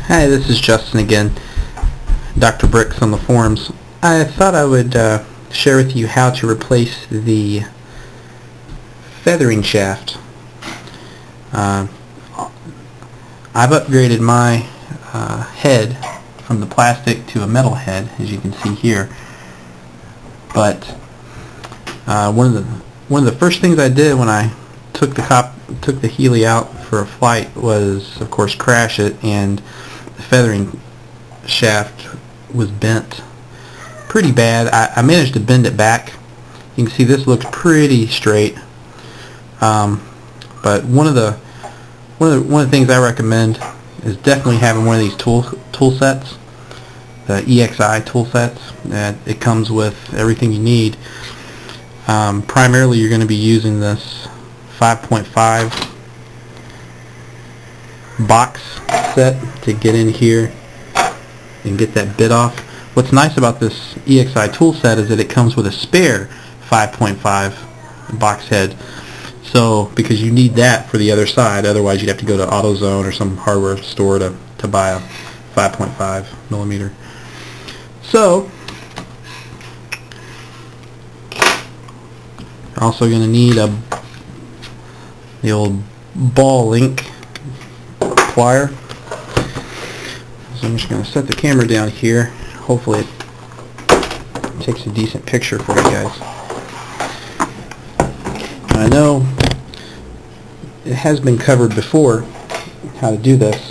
Hi, this is Justin again, Dr. Bricks on the forums. I thought I would share with you how to replace the feathering shaft. I've upgraded my head from the plastic to a metal head, as you can see here. But one of the first things I did when I took the Healy out for a flight was, of course, crash it, and the feathering shaft was bent pretty bad. I managed to bend it back. You can see this looks pretty straight. But one of the things I recommend is definitely having one of these tool sets, the EXI tool sets. It comes with everything you need. Primarily, you're going to be using this 5.5 box set to get in here and get that bit off. What's nice about this EXI tool set is that it comes with a spare 5.5 box head. So, because you need that for the other side, otherwise you'd have to go to AutoZone or some hardware store to buy a 5.5 millimeter. So, you're also going to need the old ball link plier. So I'm just going to set the camera down here. Hopefully it takes a decent picture for you guys. I know it has been covered before how to do this,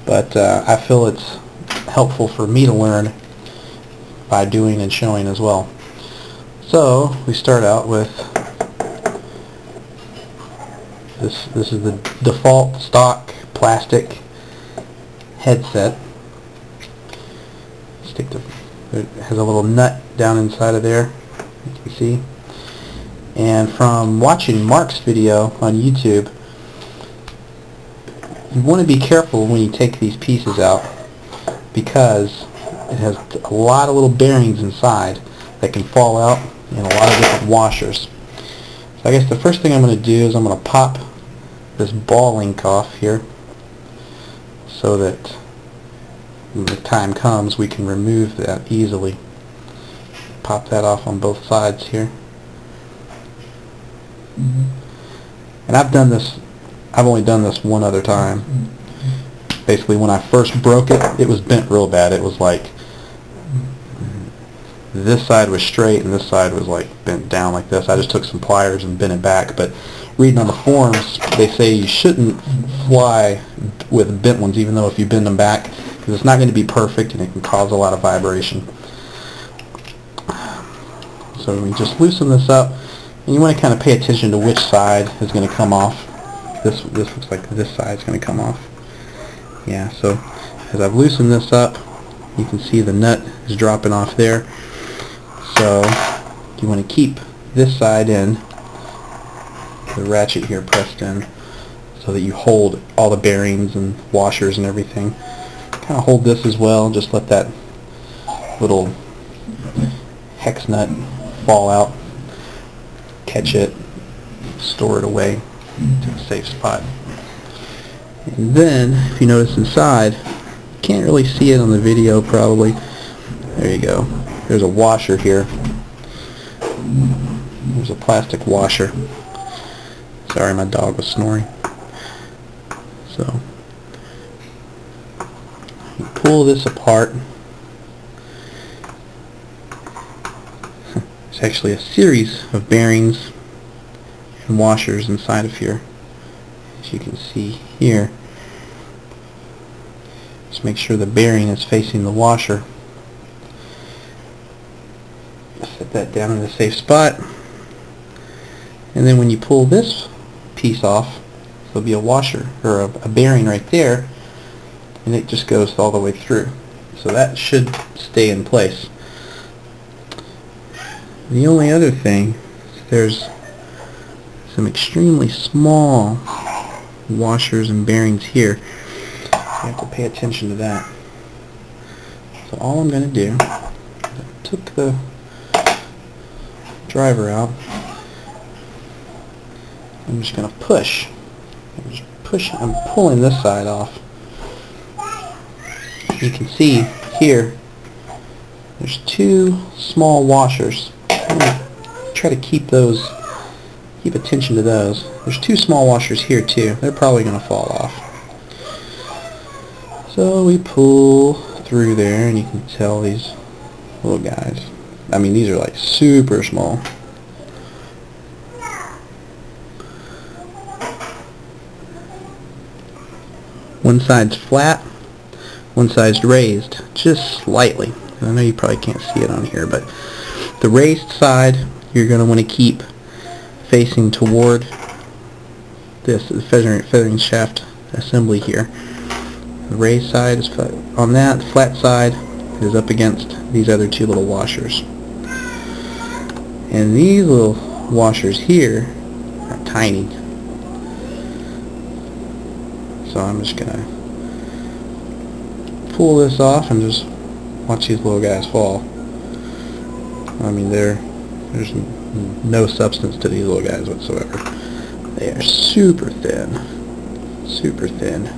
but I feel it's helpful for me to learn by doing and showing as well. So we start out with this is the default stock plastic headset. It has a little nut down inside of there, you can see. And from watching Mark's video on YouTube, you want to be careful when you take these pieces out, because it has a lot of little bearings inside that can fall out, and a lot of different washers. So I guess the first thing I'm going to do is I'm going to pop this ball link off here, so that when the time comes we can remove that easily. Pop that off on both sides here. And I've only done this one other time. Basically, when I first broke it, it was bent real bad. It was like this side was straight and this side was like bent down like this. I just took some pliers and bent it back. But reading on the forums, they say you shouldn't fly with bent ones, even though if you bend them back, because it's not going to be perfect and it can cause a lot of vibration. So we just loosen this up, and you want to kind of pay attention to which side is going to come off. This looks like this side is going to come off. Yeah, so as I've loosened this up, you can see the nut is dropping off there. So you want to keep this side in, the ratchet here pressed in, so that you hold all the bearings and washers and everything. Kind of hold this as well, just let that little hex nut fall out, catch it, store it away to a safe spot. And then, if you notice inside, you can't really see it on the video probably. There you go. There's a washer here. There's a plastic washer. Sorry, my dog was snoring. So, you pull this apart. It's actually a series of bearings and washers inside of here, as you can see here. Just make sure the bearing is facing the washer. Set that down in a safe spot, and then when you pull this piece off, there'll be a washer or a bearing right there, and it just goes all the way through. So that should stay in place. The only other thing, there's some extremely small washers and bearings here. You have to pay attention to that. So all I'm going to do, I took the driver out, I'm just going to push. I'm pulling this side off. you can see here, there's two small washers. I'm going to try to keep attention to those. There's two small washers here too. They're probably going to fall off. So we pull through there, and you can tell these little guys. I mean, these are like super small. One side's flat, one side's raised, just slightly. I know you probably can't see it on here, but the raised side you're going to want to keep facing toward this, the feathering shaft assembly here. The raised side is on that, the flat side is up against these other two little washers. And these little washers here are tiny. So I'm just going to pull this off and just watch these little guys fall. I mean, there's no substance to these little guys whatsoever. They are super thin. Super thin.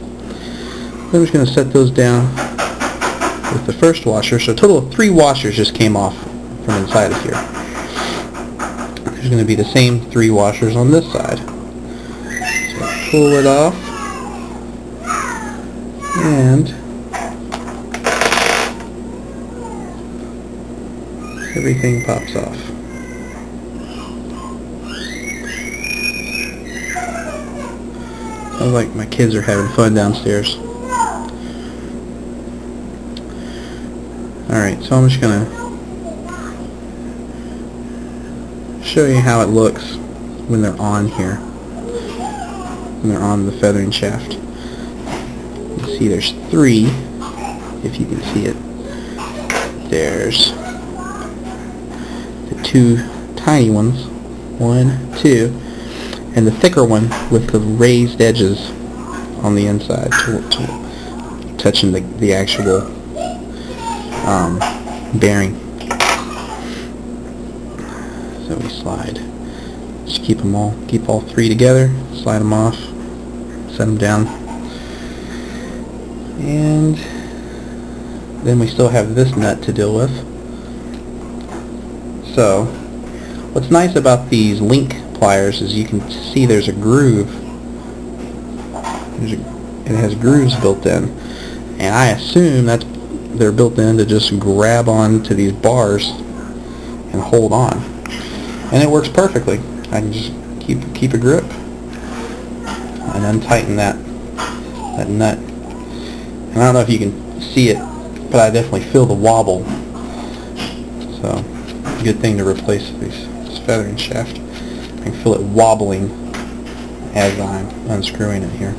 I'm just going to set those down with the first washer. So a total of 3 washers just came off from inside of here. There's going to be the same 3 washers on this side. So pull it off, and everything pops off. Sounds like my kids are having fun downstairs. Alright, so I'm just going to show you how it looks when they're on here, when they're on the feathering shaft. You can see there's 3, if you can see it. There's the 2 tiny ones, 1, 2, and the thicker one with the raised edges on the inside, touching the actual bearing. So we slide. Just keep all 3 together, slide them off, set them down, and then we still have this nut to deal with. So what's nice about these link pliers is you can see there's a groove. It has grooves built in, and I assume they're built in to just grab on to these bars and hold on, and it works perfectly. I can just keep a grip and untighten that nut. And I don't know if you can see it, but I definitely feel the wobble. So good thing to replace this feathering shaft. I can feel it wobbling as I'm unscrewing it here.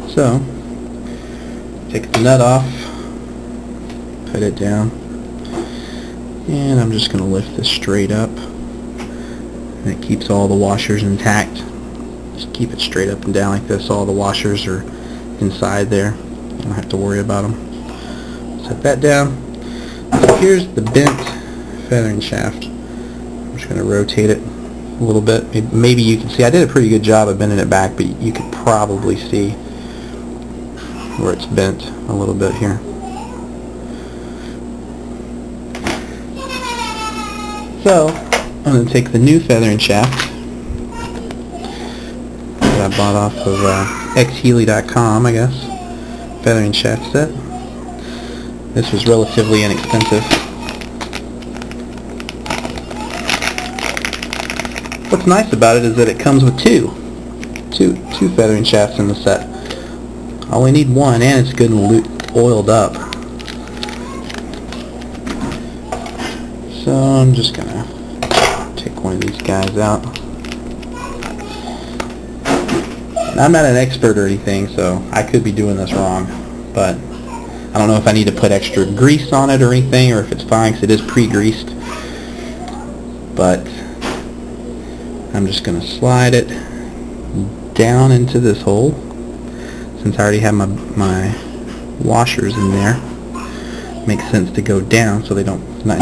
So take the nut off, put it down, and I'm just going to lift this straight up, and it keeps all the washers intact. Just keep it straight up and down like this. All the washers are inside there. You don't have to worry about them. Set that down. So here's the bent feathering shaft. I'm just going to rotate it a little bit. Maybe you can see I did a pretty good job of bending it back, but you could probably see where it's bent a little bit here. So I'm going to take the new feathering shaft that I bought off of xhealy.com, I guess, feathering shaft set. This was relatively inexpensive. What's nice about it is that it comes with two feathering shafts in the set. I only need one, and it's good and oiled up. So I'm just gonna take one of these guys out. I'm not an expert or anything, so I could be doing this wrong, but I don't know if I need to put extra grease on it or anything, or if it's fine because it is pre-greased. But I'm just going to slide it down into this hole, since I already have my washers in there. Makes sense to go down so they don't, not